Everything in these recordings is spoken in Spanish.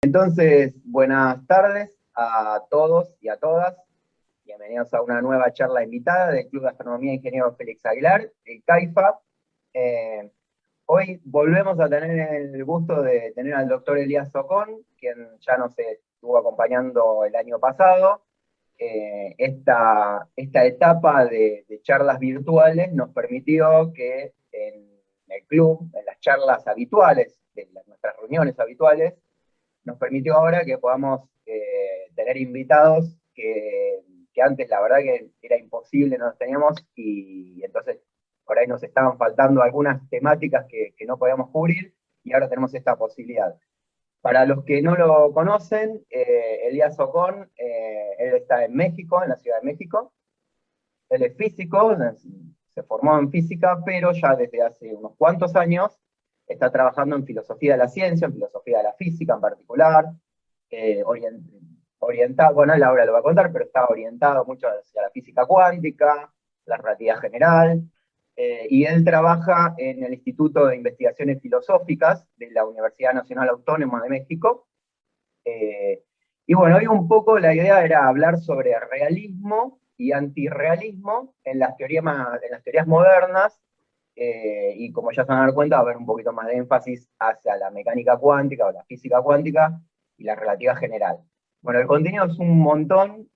Entonces, buenas tardes a todos y a todas. Bienvenidos a una nueva charla invitada del Club de Astronomía e Ingeniero Félix Aguilar, el CAIFA. Hoy volvemos a tener el gusto de tener al doctor Elías Ocón, quien ya nos estuvo acompañando el año pasado. Esta etapa de charlas virtuales nos permitió que en el club, en las charlas habituales, nuestras reuniones habituales, nos permitió ahora que podamos tener invitados que antes la verdad que era imposible, no los teníamos, y entonces por ahí nos estaban faltando algunas temáticas que no podíamos cubrir, y ahora tenemos esta posibilidad. Para los que no lo conocen, Elías Ocón, él está en México, en la Ciudad de México. Él es físico, se formó en física, pero ya desde hace unos cuantos años está trabajando en filosofía de la ciencia, en filosofía de la física en particular, orientado, bueno, él ahora lo va a contar, pero está orientado mucho hacia la física cuántica, la relatividad general, y él trabaja en el Instituto de Investigaciones Filosóficas de la Universidad Nacional Autónoma de México. Y bueno, hoy un poco la idea era hablar sobre realismo y antirrealismo en las teorías modernas, y como ya se van a dar cuenta, va a haber un poquito más de énfasis hacia la mecánica cuántica o la física cuántica y la relatividad general. Bueno, el contenido es un montón,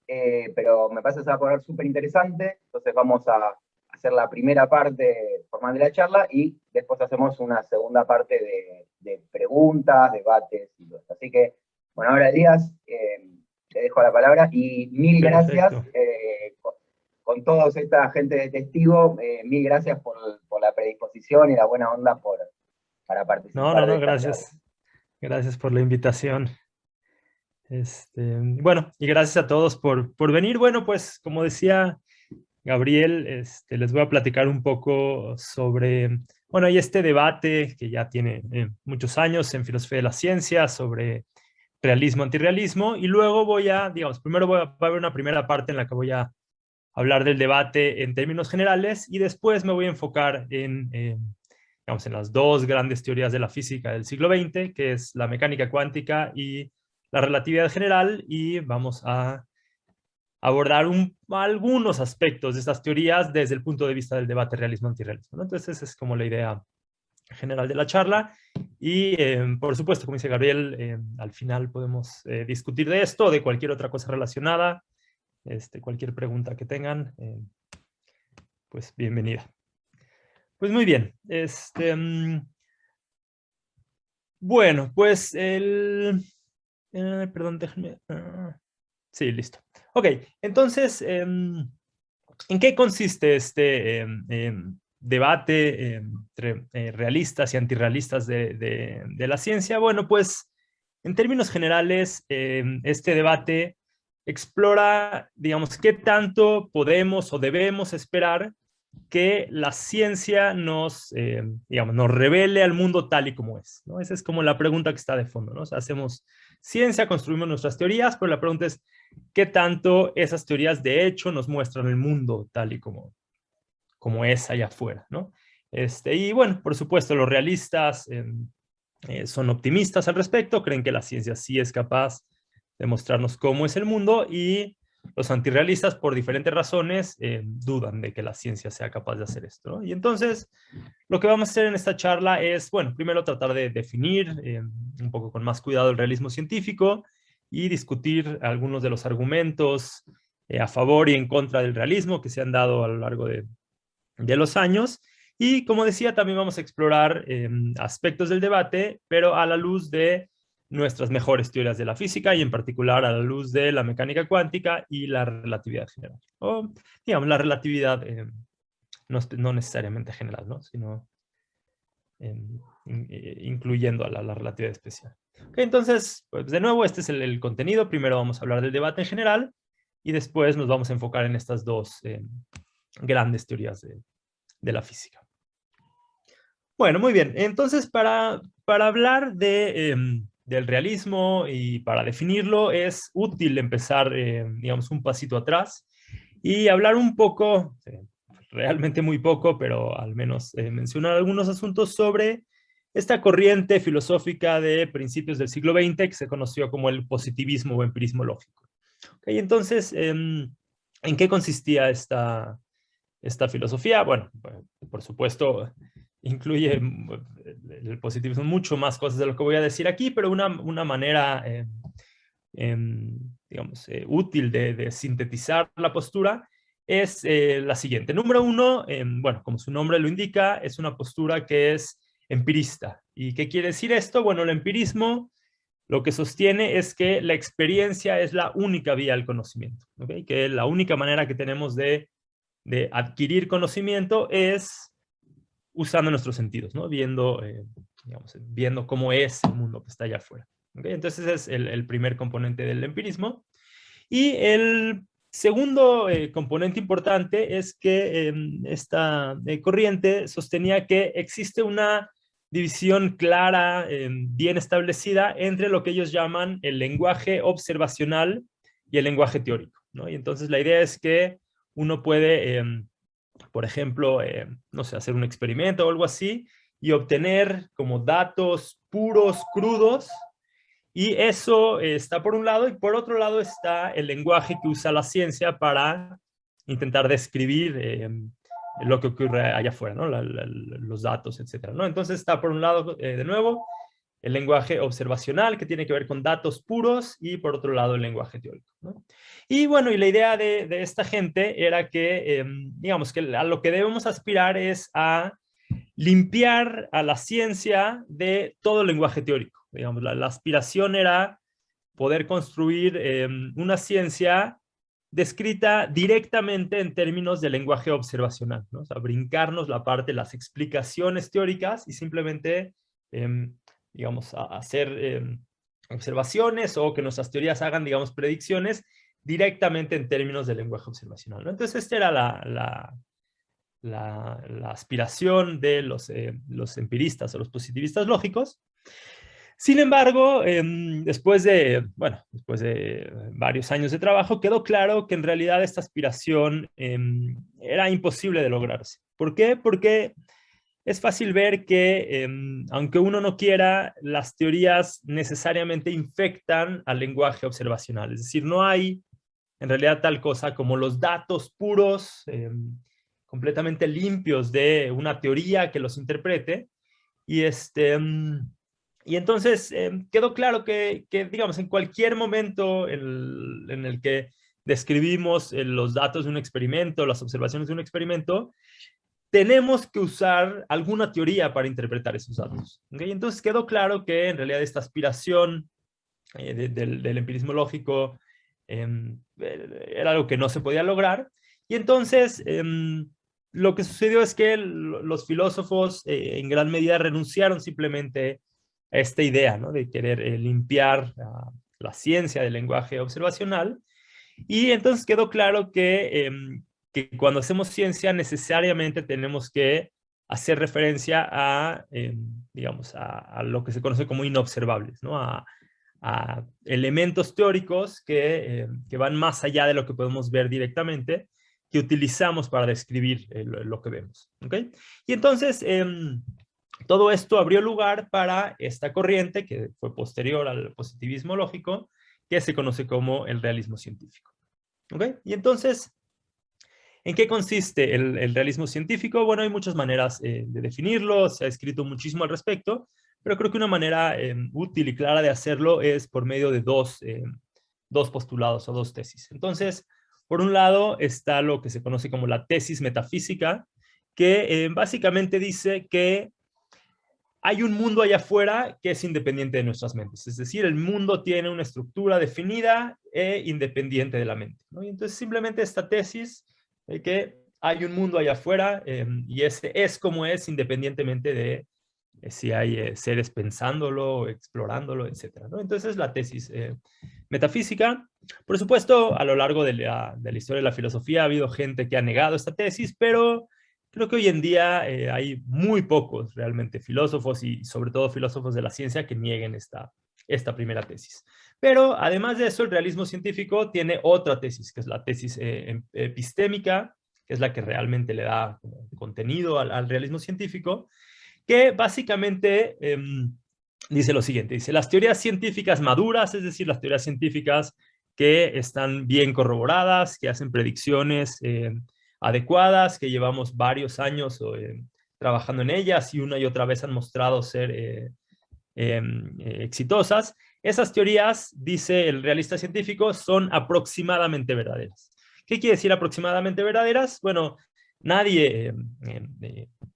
pero me parece que se va a poner súper interesante, entonces vamos a hacer la primera parte formal de la charla y después hacemos una segunda parte de preguntas, debates y todo esto. Así que, bueno, ahora Elías, te dejo la palabra y mil gracias. Con toda esta gente de testigo, mil gracias por la predisposición y la buena onda para participar de esta Gracias. charla. Gracias por la invitación. Bueno, y gracias a todos por venir. Bueno, pues como decía Gabriel, les voy a platicar un poco sobre, bueno, hay este debate que ya tiene muchos años en filosofía de la ciencia sobre realismo, antirrealismo, y luego primero va a haber una primera parte en la que voy a hablar del debate en términos generales y después me voy a enfocar digamos, en las dos grandes teorías de la física del siglo XX, que es la mecánica cuántica y la relatividad general, y vamos a abordar algunos aspectos de estas teorías desde el punto de vista del debate realismo-antirrealismo, ¿no? Entonces, esa es como la idea general de la charla. Y, por supuesto, como dice Gabriel, al final podemos discutir de esto o de cualquier otra cosa relacionada. Cualquier pregunta que tengan, pues bienvenida. Pues muy bien. Bueno, pues perdón, déjenme... sí, listo. Ok, entonces, ¿en qué consiste este debate entre realistas y antirrealistas de la ciencia? Bueno, pues en términos generales, este debate explora, digamos, qué tanto podemos o debemos esperar que la ciencia digamos, nos revele al mundo tal y como es, ¿no? Esa es como la pregunta que está de fondo, ¿no? O sea, hacemos ciencia, construimos nuestras teorías, pero la pregunta es, ¿qué tanto esas teorías de hecho nos muestran el mundo tal y como es allá afuera, ¿no? Y bueno, por supuesto, los realistas son optimistas al respecto, creen que la ciencia sí es capaz de mostrarnos cómo es el mundo, y los antirrealistas, por diferentes razones, dudan de que la ciencia sea capaz de hacer esto, ¿no? Y entonces, lo que vamos a hacer en esta charla es, bueno, primero tratar de definir un poco con más cuidado el realismo científico y discutir algunos de los argumentos a favor y en contra del realismo que se han dado a lo largo de los años. Y como decía, también vamos a explorar aspectos del debate, pero a la luz de nuestras mejores teorías de la física y en particular a la luz de la mecánica cuántica y la relatividad general. O, digamos, la relatividad no necesariamente general, ¿no? Sino incluyendo a la relatividad especial. Okay, entonces, pues de nuevo, este es el contenido. Primero vamos a hablar del debate en general y después nos vamos a enfocar en estas dos grandes teorías de la física. Bueno, muy bien. Entonces, para hablar del realismo y para definirlo, es útil empezar, digamos, un pasito atrás y hablar un poco, realmente muy poco, pero al menos mencionar algunos asuntos sobre esta corriente filosófica de principios del siglo XX que se conoció como el positivismo o empirismo lógico. ¿Okay? Entonces, ¿en qué consistía esta filosofía? Bueno, por supuesto, incluye el positivismo mucho más cosas de lo que voy a decir aquí, pero una manera, digamos, útil de sintetizar la postura es la siguiente. Número uno, bueno, como su nombre lo indica, es una postura que es empirista. ¿Y qué quiere decir esto? Bueno, el empirismo lo que sostiene es que la experiencia es la única vía al conocimiento, ¿okay? Que la única manera que tenemos de adquirir conocimiento es usando nuestros sentidos, ¿no? Digamos, viendo cómo es el mundo que está allá afuera. ¿Okay? Entonces es el primer componente del empirismo. Y el segundo componente importante es que esta corriente sostenía que existe una división clara, bien establecida entre lo que ellos llaman el lenguaje observacional y el lenguaje teórico, ¿no? Y entonces la idea es que uno puede, por ejemplo, no sé, hacer un experimento o algo así y obtener como datos puros, crudos, y eso está por un lado, y por otro lado está el lenguaje que usa la ciencia para intentar describir lo que ocurre allá afuera, ¿no? Los datos, etcétera, ¿no? Entonces está por un lado, de nuevo, el lenguaje observacional, que tiene que ver con datos puros, y por otro lado el lenguaje teórico, ¿no? Y bueno, y la idea de esta gente era que, digamos, que a lo que debemos aspirar es a limpiar a la ciencia de todo el lenguaje teórico. Digamos, la aspiración era poder construir una ciencia descrita directamente en términos de lenguaje observacional, ¿no? O sea, brincarnos la parte de las explicaciones teóricas y simplemente, digamos, hacer observaciones o que nuestras teorías hagan, digamos, predicciones directamente en términos de lenguaje observacional, ¿no? Entonces, esta era la aspiración de los empiristas o los positivistas lógicos. Sin embargo, después de varios años de trabajo, quedó claro que en realidad esta aspiración era imposible de lograrse. ¿Por qué? Porque es fácil ver que, aunque uno no quiera, las teorías necesariamente infectan al lenguaje observacional. Es decir, no hay en realidad tal cosa como los datos puros, completamente limpios de una teoría que los interprete. Y, y entonces quedó claro que, digamos, en cualquier momento en el que describimos los datos de un experimento, las observaciones de un experimento, tenemos que usar alguna teoría para interpretar esos datos. ¿Okay? Entonces quedó claro que en realidad esta aspiración del empirismo lógico era algo que no se podía lograr. Y entonces lo que sucedió es que los filósofos en gran medida renunciaron simplemente a esta idea, ¿no? De querer limpiar la ciencia del lenguaje observacional. Y entonces quedó claro que cuando hacemos ciencia necesariamente tenemos que hacer referencia a, digamos, a lo que se conoce como inobservables, ¿no? A elementos teóricos que van más allá de lo que podemos ver directamente, que utilizamos para describir lo que vemos. ¿Okay? Y entonces, todo esto abrió lugar para esta corriente que fue posterior al positivismo lógico, que se conoce como el realismo científico. ¿Okay? Y entonces, ¿en qué consiste el realismo científico? Bueno, hay muchas maneras de definirlo, se ha escrito muchísimo al respecto, pero creo que una manera útil y clara de hacerlo es por medio de dos postulados o dos tesis. Entonces, por un lado está lo que se conoce como la tesis metafísica, que básicamente dice que hay un mundo allá afuera que es independiente de nuestras mentes. Es decir, el mundo tiene una estructura definida e independiente de la mente, ¿no? Y entonces simplemente esta tesis de que hay un mundo allá afuera y ese es como es independientemente de si hay seres pensándolo, explorándolo, etc., ¿no? Entonces la tesis metafísica. Por supuesto, a lo largo de la historia de la filosofía ha habido gente que ha negado esta tesis, pero creo que hoy en día hay muy pocos realmente filósofos y sobre todo filósofos de la ciencia que nieguen esta primera tesis. Pero además de eso, el realismo científico tiene otra tesis, que es la tesis epistémica, que es la que realmente le da contenido al realismo científico, que básicamente dice lo siguiente, dice, las teorías científicas maduras, es decir, las teorías científicas que están bien corroboradas, que hacen predicciones adecuadas, que llevamos varios años trabajando en ellas y una y otra vez han mostrado ser exitosas. Esas teorías, dice el realista científico, son aproximadamente verdaderas. ¿Qué quiere decir aproximadamente verdaderas? Bueno, nadie,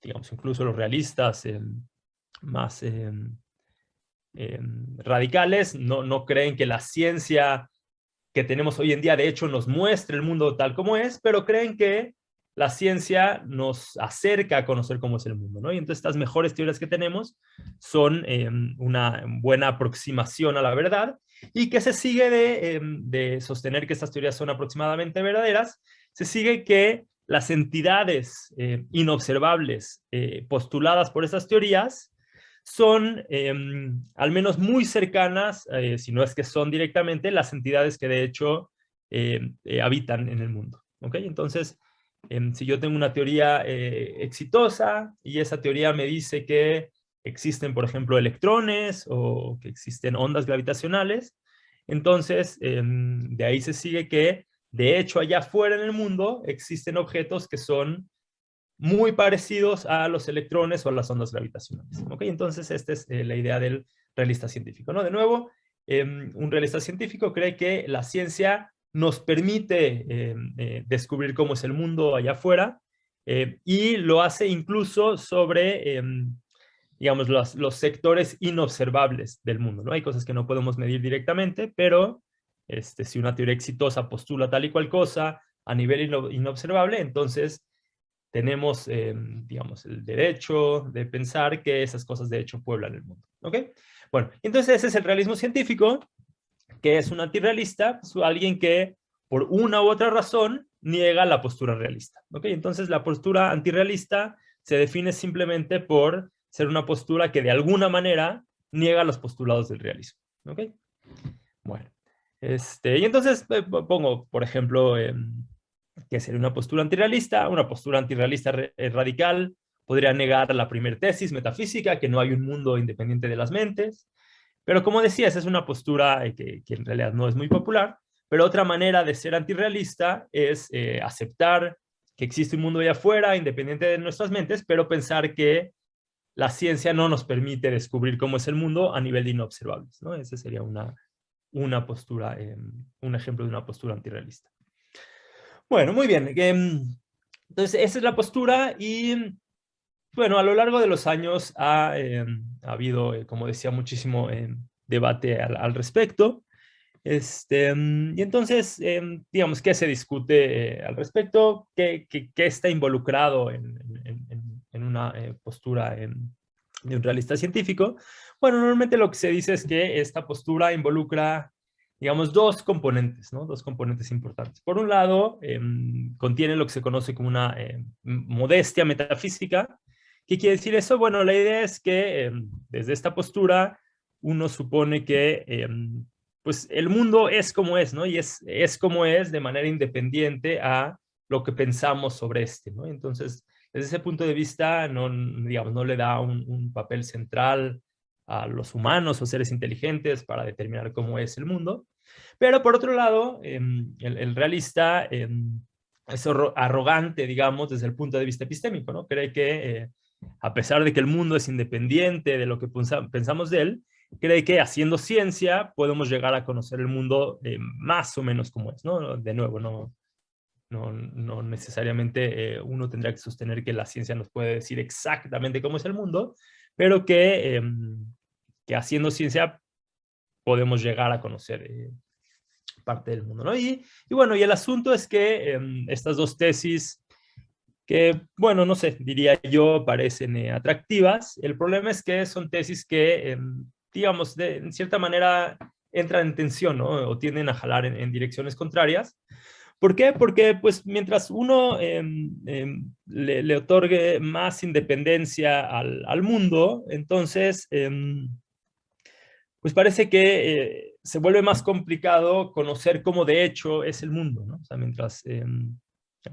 digamos, incluso los realistas más radicales, no creen que la ciencia que tenemos hoy en día, de hecho, nos muestre el mundo tal como es, pero creen que la ciencia nos acerca a conocer cómo es el mundo, ¿no? Y entonces estas mejores teorías que tenemos son una buena aproximación a la verdad, y que se sigue de sostener que estas teorías son aproximadamente verdaderas, se sigue que las entidades inobservables postuladas por estas teorías son al menos muy cercanas, si no es que son directamente, las entidades que de hecho habitan en el mundo. ¿Ok? Entonces, si yo tengo una teoría exitosa y esa teoría me dice que existen, por ejemplo, electrones o que existen ondas gravitacionales, entonces de ahí se sigue que de hecho allá afuera en el mundo existen objetos que son muy parecidos a los electrones o a las ondas gravitacionales. ¿Ok? Entonces, esta es la idea del realista científico, ¿no? De nuevo, un realista científico cree que la ciencia nos permite descubrir cómo es el mundo allá afuera y lo hace incluso sobre, digamos, los sectores inobservables del mundo, ¿no? Hay cosas que no podemos medir directamente, pero si una teoría exitosa postula tal y cual cosa a nivel inobservable, entonces tenemos, digamos, el derecho de pensar que esas cosas de hecho pueblan el mundo. ¿Ok? Bueno, entonces ese es el realismo científico, que es un antirrealista, es alguien que por una u otra razón niega la postura realista. ¿Ok? Entonces la postura antirrealista se define simplemente por ser una postura que de alguna manera niega los postulados del realismo. ¿Ok? Bueno, y entonces pongo, por ejemplo, que sería una postura antirrealista. Una postura antirrealista radical podría negar la primera tesis metafísica, que no hay un mundo independiente de las mentes. Pero como decía, esa es una postura que en realidad no es muy popular. Pero otra manera de ser antirrealista es aceptar que existe un mundo allá afuera, independiente de nuestras mentes, pero pensar que la ciencia no nos permite descubrir cómo es el mundo a nivel de inobservables, ¿no? Esa sería una postura, un ejemplo de una postura antirrealista. Bueno, muy bien. Entonces, esa es la postura y, bueno, a lo largo de los años ha habido, como decía, muchísimo debate al respecto. Y entonces, digamos, ¿qué se discute al respecto? ¿Qué está involucrado en una postura de un realista científico? Bueno, normalmente lo que se dice es que esta postura involucra, digamos, dos componentes, ¿no? Dos componentes importantes. Por un lado, contiene lo que se conoce como una modestia metafísica. ¿Qué quiere decir eso? Bueno, la idea es que desde esta postura uno supone que pues el mundo es como es, ¿no? Y es como es de manera independiente a lo que pensamos sobre este, ¿no? Entonces, desde ese punto de vista, no, digamos, no le da un papel central a los humanos o seres inteligentes para determinar cómo es el mundo. Pero por otro lado, el realista es arrogante, digamos, desde el punto de vista epistémico, ¿no? Cree que a pesar de que el mundo es independiente de lo que pensamos de él, cree que haciendo ciencia podemos llegar a conocer el mundo más o menos como es, ¿no? De nuevo, no necesariamente uno tendrá que sostener que la ciencia nos puede decir exactamente cómo es el mundo, pero que haciendo ciencia podemos llegar a conocer parte del mundo, ¿no? Y bueno, y el asunto es que estas dos tesis que, bueno, no sé, diría yo, parecen atractivas. El problema es que son tesis que, digamos, en cierta manera entran en tensión, ¿no? O tienden a jalar en direcciones contrarias. ¿Por qué? Porque, pues, mientras uno le otorgue más independencia al mundo, entonces, pues parece que se vuelve más complicado conocer cómo de hecho es el mundo, ¿no? O sea, mientras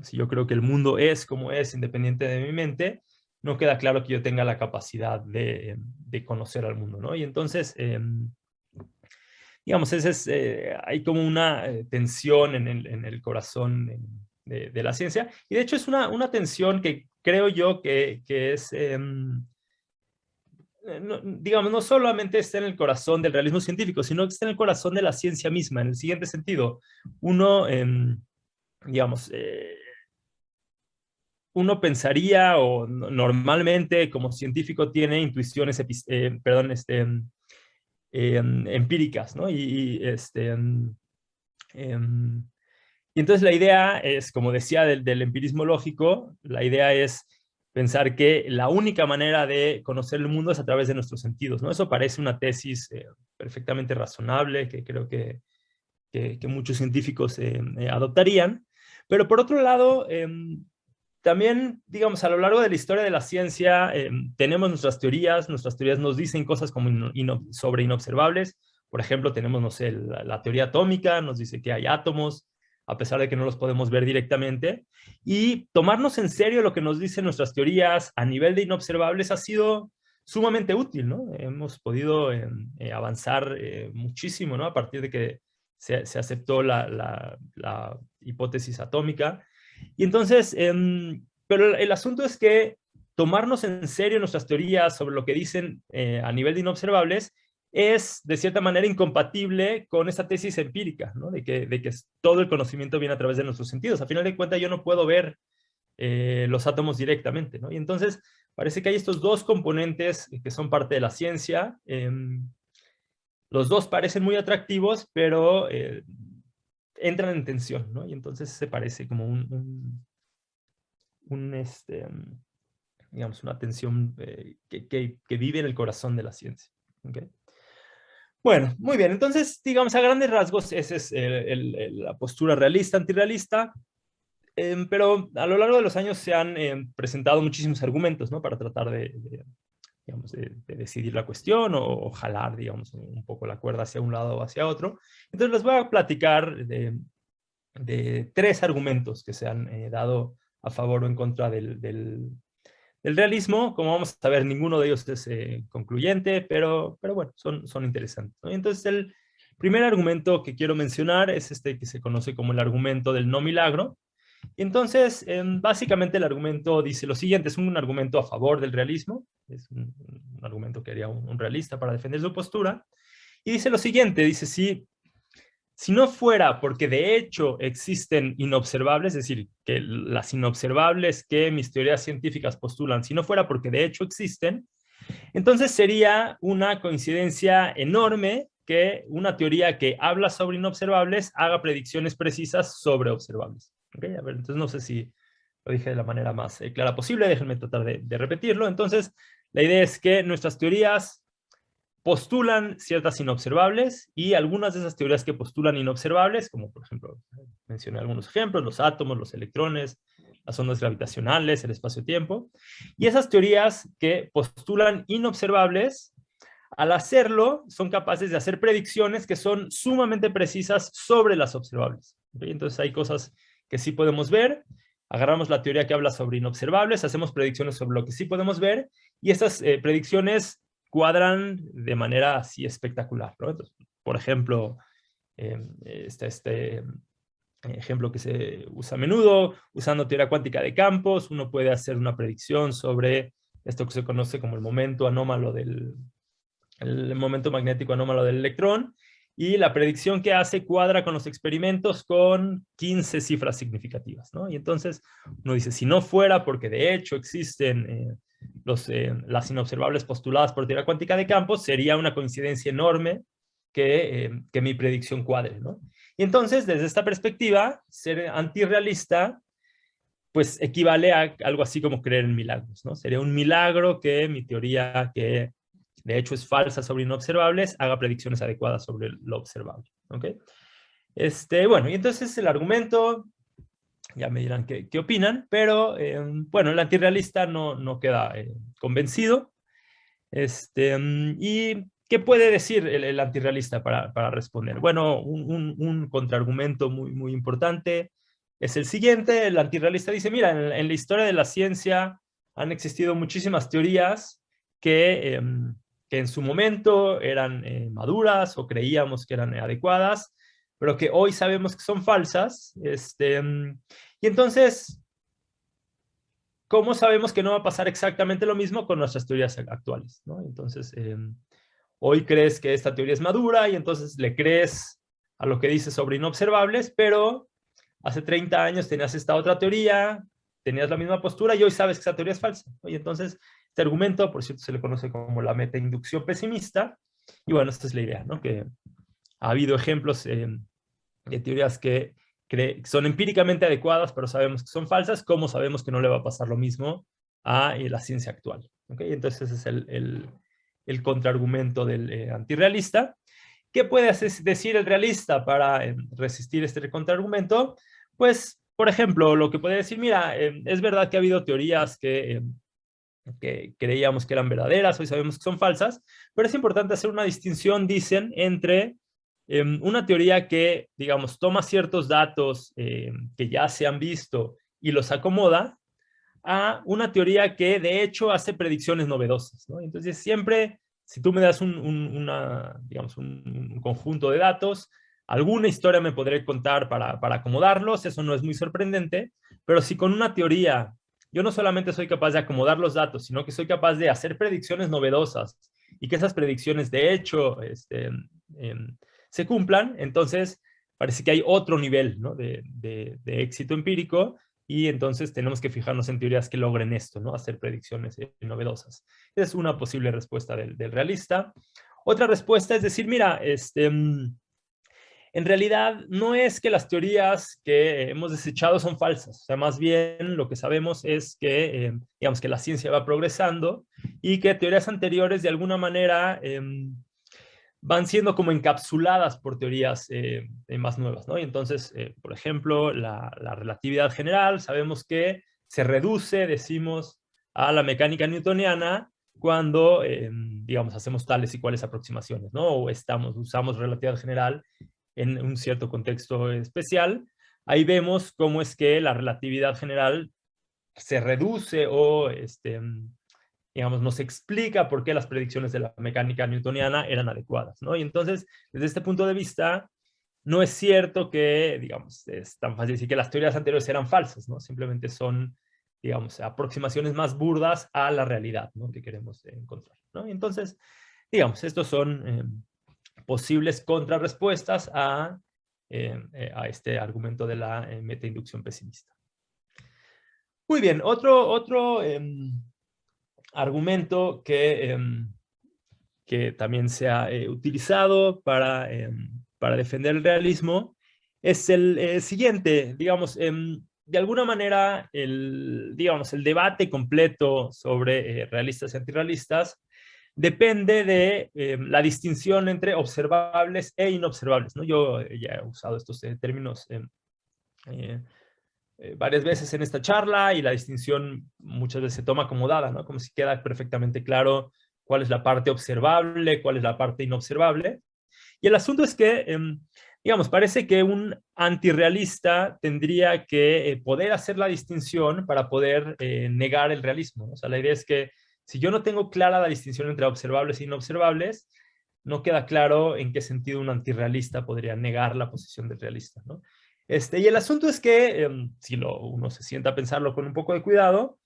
si yo creo que el mundo es como es, independiente de mi mente, no queda claro que yo tenga la capacidad de conocer al mundo, ¿no? Y entonces, digamos, hay como una tensión en el corazón de la ciencia. Y de hecho es una tensión que creo yo que es, digamos, no solamente está en el corazón del realismo científico, sino que está en el corazón de la ciencia misma, en el siguiente sentido. Digamos, uno pensaría o normalmente como científico tiene intuiciones, empíricas, ¿no? Y entonces la idea es, como decía del empirismo lógico, la idea es pensar que la única manera de conocer el mundo es a través de nuestros sentidos, ¿no? Eso parece una tesis perfectamente razonable, que creo que muchos científicos adoptarían. Pero por otro lado, también, digamos, a lo largo de la historia de la ciencia, tenemos nuestras teorías nos dicen cosas como sobre inobservables. Por ejemplo, tenemos, no sé, la teoría atómica, nos dice que hay átomos, a pesar de que no los podemos ver directamente. Y tomarnos en serio lo que nos dicen nuestras teorías a nivel de inobservables ha sido sumamente útil, ¿no? Hemos podido avanzar muchísimo, ¿no? A partir de que se aceptó la hipótesis atómica. Y entonces, pero el asunto es que tomarnos en serio nuestras teorías sobre lo que dicen a nivel de inobservables es, de cierta manera, incompatible con esta tesis empírica, ¿no? De que todo el conocimiento viene a través de nuestros sentidos. A final de cuentas, yo no puedo ver los átomos directamente, ¿no? Y entonces, parece que hay estos dos componentes que son parte de la ciencia. Los dos parecen muy atractivos, pero entran en tensión, ¿no? Y entonces se parece como digamos, una tensión que vive en el corazón de la ciencia. ¿Okay? Bueno, muy bien. Entonces, digamos, a grandes rasgos, esa es la postura realista, antirrealista. Pero a lo largo de los años se han presentado muchísimos argumentos, ¿no? Para tratar digamos, de decidir la cuestión o jalar, digamos, un poco la cuerda hacia un lado o hacia otro. Entonces les voy a platicar de tres argumentos que se han dado a favor o en contra del realismo. Como vamos a ver, ninguno de ellos es concluyente, pero bueno, son interesantes, ¿no? Entonces el primer argumento que quiero mencionar es este que se conoce como el argumento del no milagro. Entonces, básicamente el argumento dice lo siguiente, es un argumento a favor del realismo, es un argumento que haría un realista para defender su postura, y dice lo siguiente, dice, si no fuera porque de hecho existen inobservables, es decir, que las inobservables que mis teorías científicas postulan, si no fuera porque de hecho existen, entonces sería una coincidencia enorme que una teoría que habla sobre inobservables haga predicciones precisas sobre observables. ¿Okay? A ver, entonces no sé si lo dije de la manera más clara posible, déjenme tratar de repetirlo. Entonces, la idea es que nuestras teorías postulan ciertas inobservables y algunas de esas teorías que postulan inobservables, como por ejemplo, mencioné algunos ejemplos, los átomos, los electrones, las ondas gravitacionales, el espacio-tiempo, y esas teorías que postulan inobservables, al hacerlo, son capaces de hacer predicciones que son sumamente precisas sobre las observables. ¿Okay? Entonces hay cosas que sí podemos ver, agarramos la teoría que habla sobre inobservables, hacemos predicciones sobre lo que sí podemos ver, y estas predicciones cuadran de manera así espectacular, ¿no? Entonces, por ejemplo, está este ejemplo que se usa a menudo, usando teoría cuántica de campos, uno puede hacer una predicción sobre esto que se conoce como el momento anómalo el momento magnético anómalo del electrón, y la predicción que hace cuadra con los experimentos con 15 cifras significativas, ¿no? Y entonces uno dice, si no fuera porque de hecho existen las inobservables postuladas por teoría cuántica de campos, sería una coincidencia enorme que mi predicción cuadre, ¿no? Y entonces, desde esta perspectiva, ser antirrealista pues equivale a algo así como creer en milagros, ¿no? Sería un milagro que mi teoría, que de hecho es falsa sobre inobservables, haga predicciones adecuadas sobre lo observable, ¿ok? Bueno, y entonces el argumento, ya me dirán qué opinan, pero bueno, el antirrealista no queda convencido. ¿Y qué puede decir el antirrealista para responder? Bueno, un contraargumento muy importante es el siguiente. El antirrealista dice, mira, en la historia de la ciencia han existido muchísimas teorías que en su momento eran maduras o creíamos que eran adecuadas, pero que hoy sabemos que son falsas. Y entonces, ¿cómo sabemos que no va a pasar exactamente lo mismo con nuestras teorías actuales, ¿no? Entonces, hoy crees que esta teoría es madura y entonces le crees a lo que dice sobre inobservables, pero hace 30 años tenías esta otra teoría, tenías la misma postura y hoy sabes que esa teoría es falsa, ¿no? Y entonces, este argumento, por cierto, se le conoce como la metainducción pesimista. Y bueno, esta es la idea, ¿no? Que ha habido ejemplos de teorías que son empíricamente adecuadas, pero sabemos que son falsas. ¿Cómo sabemos que no le va a pasar lo mismo a la ciencia actual? ¿Okay? Entonces, ese es el contraargumento del antirrealista. ¿Qué puede decir el realista para resistir este contraargumento? Pues, por ejemplo, lo que puede decir, mira, es verdad que ha habido teorías que creíamos que eran verdaderas, hoy sabemos que son falsas, pero es importante hacer una distinción, dicen, entre una teoría que, digamos, toma ciertos datos que ya se han visto y los acomoda, a una teoría que de hecho hace predicciones novedosas, ¿no? Entonces siempre, si tú me das digamos, un conjunto de datos, alguna historia me podré contar para acomodarlos, eso no es muy sorprendente, pero si con una teoría yo no solamente soy capaz de acomodar los datos, sino que soy capaz de hacer predicciones novedosas y que esas predicciones de hecho se cumplan, entonces parece que hay otro nivel, ¿no? de éxito empírico. Y entonces tenemos que fijarnos en teorías que logren esto, ¿no? Hacer predicciones novedosas. Esa es una posible respuesta del realista. Otra respuesta es decir, mira, en realidad no es que las teorías que hemos desechado son falsas. O sea, más bien lo que sabemos es que, digamos, que la ciencia va progresando y que teorías anteriores de alguna manera van siendo como encapsuladas por teorías más nuevas, ¿no? Y entonces, por ejemplo, la relatividad general, sabemos que se reduce, decimos, a la mecánica newtoniana cuando, digamos, hacemos tales y cuales aproximaciones, ¿no? O usamos relatividad general en un cierto contexto especial. Ahí vemos cómo es que la relatividad general se reduce o digamos, nos explica por qué las predicciones de la mecánica newtoniana eran adecuadas, ¿no? Y entonces, desde este punto de vista, no es cierto que, digamos, es tan fácil decir que las teorías anteriores eran falsas, ¿no? Simplemente son, digamos, aproximaciones más burdas a la realidad, ¿no? Que queremos encontrar, ¿no? Y entonces, digamos, estos son posibles contrarrespuestas a este argumento de la metainducción pesimista. Muy bien, otro argumento que también se ha utilizado para defender el realismo es el siguiente, digamos, de alguna manera, digamos, el debate completo sobre realistas y antirrealistas depende de la distinción entre observables e inobservables, ¿no? Yo ya he usado estos términos varias veces en esta charla y la distinción muchas veces se toma como dada, ¿no? Como si queda perfectamente claro cuál es la parte observable, cuál es la parte inobservable. Y el asunto es que, digamos, parece que un antirrealista tendría que poder hacer la distinción para poder negar el realismo, ¿no? O sea, la idea es que si yo no tengo clara la distinción entre observables e inobservables, no queda claro en qué sentido un antirrealista podría negar la posición del realista, ¿no? Y el asunto es que, si uno se sienta a pensarlo con un poco de cuidado,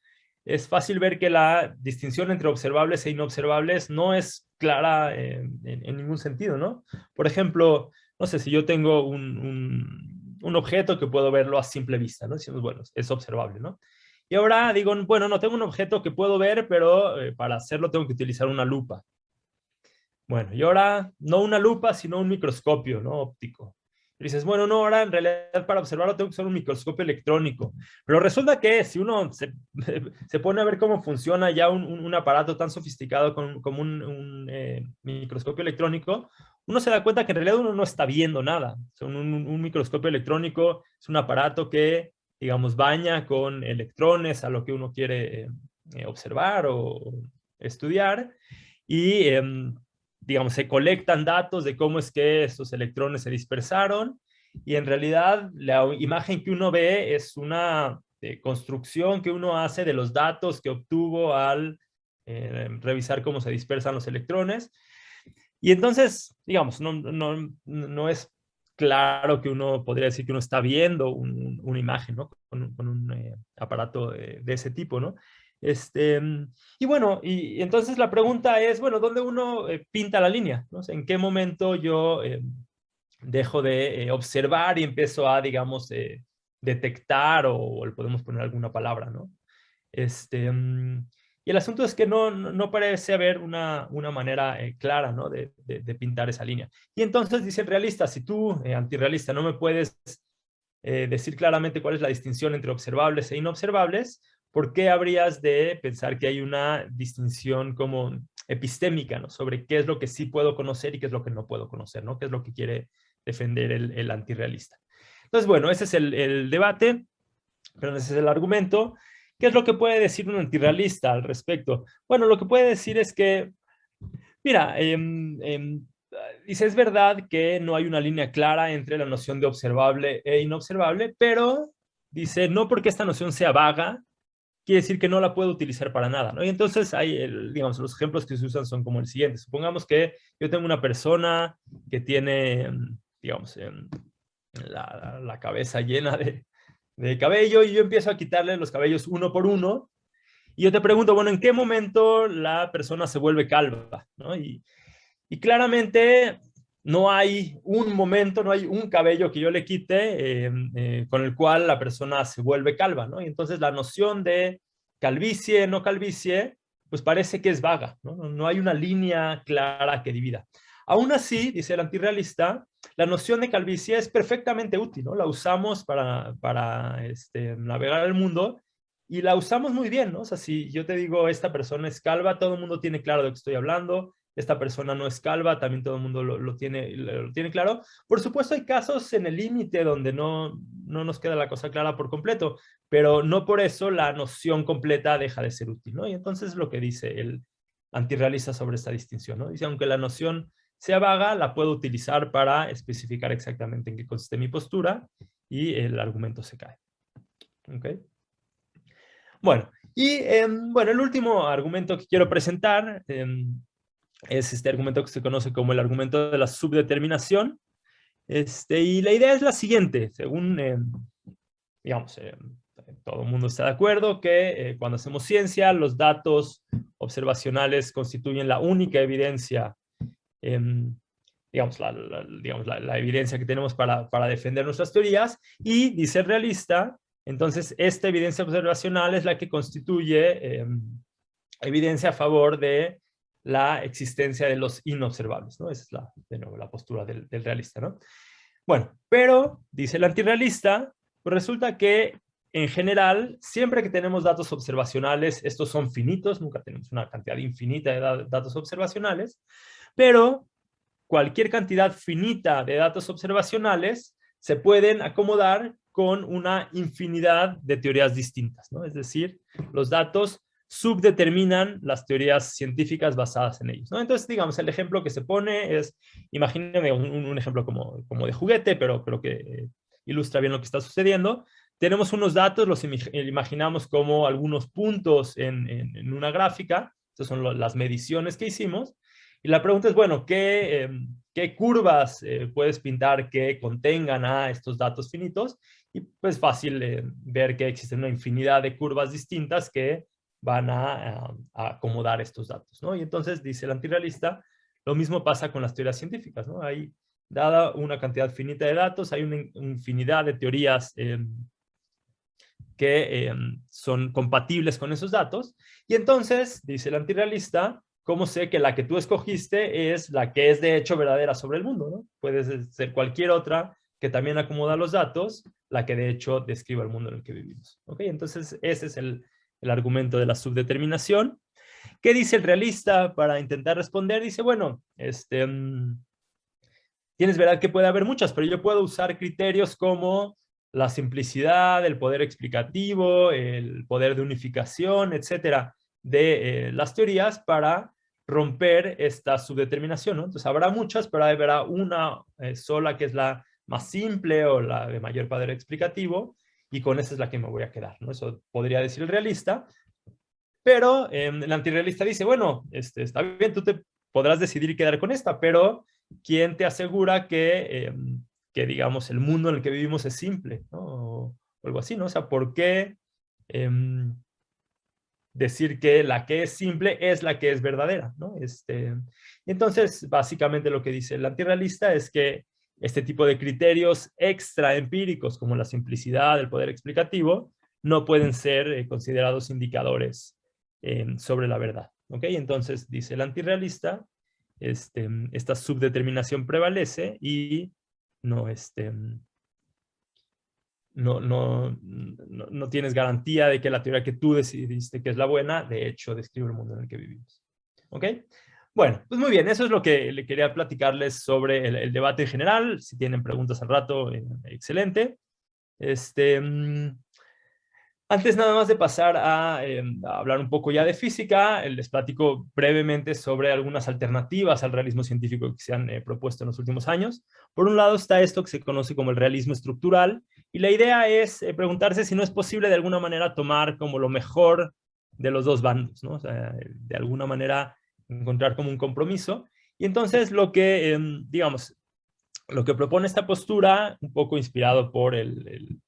es fácil ver que la distinción entre observables e inobservables no es clara en ningún sentido, ¿no? Por ejemplo, no sé, si yo tengo un objeto que puedo verlo a simple vista, ¿no? Decimos, bueno, es observable, ¿no? Y ahora digo, bueno, no tengo un objeto que puedo ver, pero para hacerlo tengo que utilizar una lupa. Bueno, y ahora no una lupa, sino un microscopio, ¿no? Óptico. Y dices, bueno, no, ahora en realidad para observarlo tengo que usar un microscopio electrónico. Pero resulta que si uno se pone a ver cómo funciona ya un aparato tan sofisticado como un microscopio electrónico, uno se da cuenta que en realidad uno no está viendo nada. O sea, un microscopio electrónico es un aparato que, digamos, baña con electrones a lo que uno quiere observar o estudiar. Y digamos, se colectan datos de cómo es que estos electrones se dispersaron y en realidad la imagen que uno ve es una construcción que uno hace de los datos que obtuvo al revisar cómo se dispersan los electrones. Y entonces, digamos, no es claro que uno podría decir que uno está viendo una imagen, ¿no? Con un aparato de ese tipo, ¿no? Y bueno, y entonces la pregunta es, bueno, ¿dónde uno pinta la línea? ¿No? O sea, ¿en qué momento yo dejo de observar y empiezo a, digamos, detectar o le podemos poner alguna palabra, ¿no? Y el asunto es que no parece haber una manera clara, ¿no? de pintar esa línea. Y entonces dice el realista, si tú, antirrealista, no me puedes decir claramente cuál es la distinción entre observables e inobservables, ¿por qué habrías de pensar que hay una distinción como epistémica, ¿no? Sobre qué es lo que sí puedo conocer y qué es lo que no puedo conocer, ¿no? ¿Qué es lo que quiere defender el antirrealista? Entonces, bueno, ese es el debate, pero ese es el argumento. ¿Qué es lo que puede decir un antirrealista al respecto? Bueno, lo que puede decir es que, mira, dice, es verdad que no hay una línea clara entre la noción de observable e inobservable, pero dice, no porque esta noción sea vaga, quiere decir que no la puedo utilizar para nada, ¿no? Y entonces hay, digamos, los ejemplos que se usan son como el siguiente. Supongamos que yo tengo una persona que tiene, digamos, la cabeza llena de cabello y yo empiezo a quitarle los cabellos uno por uno y yo te pregunto, bueno, ¿en qué momento la persona se vuelve calva? ¿No? Y claramente no hay un momento, no hay un cabello que yo le quite con el cual la persona se vuelve calva, ¿no? Y entonces la noción de calvicie, no calvicie, pues parece que es vaga, ¿no? No hay una línea clara que divida. Aún así, dice el antirrealista, la noción de calvicie es perfectamente útil, ¿no? La usamos para navegar el mundo y la usamos muy bien, ¿no? O sea, si yo te digo, esta persona es calva, todo el mundo tiene claro de qué estoy hablando. Esta persona no es calva, también todo el mundo lo tiene claro. Por supuesto, hay casos en el límite donde no nos queda la cosa clara por completo, pero no por eso la noción completa deja de ser útil, ¿no? Y entonces lo que dice el antirrealista sobre esta distinción, ¿no? Dice, aunque la noción sea vaga, la puedo utilizar para especificar exactamente en qué consiste mi postura y el argumento se cae. ¿Ok? Bueno, y bueno, el último argumento que quiero presentar es este argumento que se conoce como el argumento de la subdeterminación. Y la idea es la siguiente, según, digamos, todo el mundo está de acuerdo que cuando hacemos ciencia, los datos observacionales constituyen la única evidencia, digamos, la evidencia que tenemos para defender nuestras teorías, y dice el realista, entonces esta evidencia observacional es la que constituye evidencia a favor de la existencia de los inobservables, ¿no? Esa es de nuevo, la postura del realista, ¿no? Bueno, pero, dice el antirrealista, pues resulta que en general, siempre que tenemos datos observacionales, estos son finitos, nunca tenemos una cantidad infinita de datos observacionales, pero cualquier cantidad finita de datos observacionales se pueden acomodar con una infinidad de teorías distintas, ¿no? Es decir, los datos subdeterminan las teorías científicas basadas en ellos, ¿no? Entonces, digamos, el ejemplo que se pone es, imagínense un ejemplo como de juguete, pero creo que ilustra bien lo que está sucediendo. Tenemos unos datos, los imaginamos como algunos puntos en una gráfica, estas son las mediciones que hicimos, y la pregunta es, bueno, ¿qué curvas puedes pintar que contengan a estos datos finitos? Y pues fácil ver que existen una infinidad de curvas distintas que van a acomodar estos datos, ¿no? Y entonces, dice el antirrealista, lo mismo pasa con las teorías científicas, ¿no? Hay, dada una cantidad finita de datos, hay una infinidad de teorías que son compatibles con esos datos. Y entonces, dice el antirrealista, ¿cómo sé que la que tú escogiste es la que es de hecho verdadera sobre el mundo, ¿no? Puede ser cualquier otra que también acomoda los datos, la que de hecho describe el mundo en el que vivimos. ¿Ok? Entonces, ese es el argumento de la subdeterminación. ¿Qué dice el realista para intentar responder? Dice, bueno, tienes verdad que puede haber muchas, pero yo puedo usar criterios como la simplicidad, el poder explicativo, el poder de unificación, etcétera, de las teorías para romper esta subdeterminación, ¿no? Entonces habrá muchas, pero habrá una sola que es la más simple o la de mayor poder explicativo, y con esa es la que me voy a quedar, ¿no? Eso podría decir el realista, pero el antirrealista dice, bueno, está bien, tú te podrás decidir quedar con esta, pero ¿quién te asegura que digamos, el mundo en el que vivimos es simple, ¿no? O algo así, ¿no? O sea, ¿por qué decir que la que es simple es la que es verdadera, ¿no? Entonces, básicamente lo que dice el antirrealista es que este tipo de criterios extraempíricos, como la simplicidad, el poder explicativo, no pueden ser considerados indicadores sobre la verdad, ¿ok? Entonces, dice el antirrealista, esta subdeterminación prevalece y no, no tienes garantía de que la teoría que tú decidiste que es la buena, de hecho, describe el mundo en el que vivimos. ¿Ok? Bueno, pues muy bien, eso es lo que le quería platicarles sobre el debate en general. Si tienen preguntas al rato, excelente. Antes nada más de pasar a hablar un poco ya de física, les platico brevemente sobre algunas alternativas al realismo científico que se han propuesto en los últimos años. Por un lado está esto que se conoce como el realismo estructural, y la idea es preguntarse si no es posible de alguna manera tomar como lo mejor de los dos bandos, ¿no? O sea, de alguna manera encontrar como un compromiso. Y entonces digamos, lo que propone esta postura, un poco inspirado por el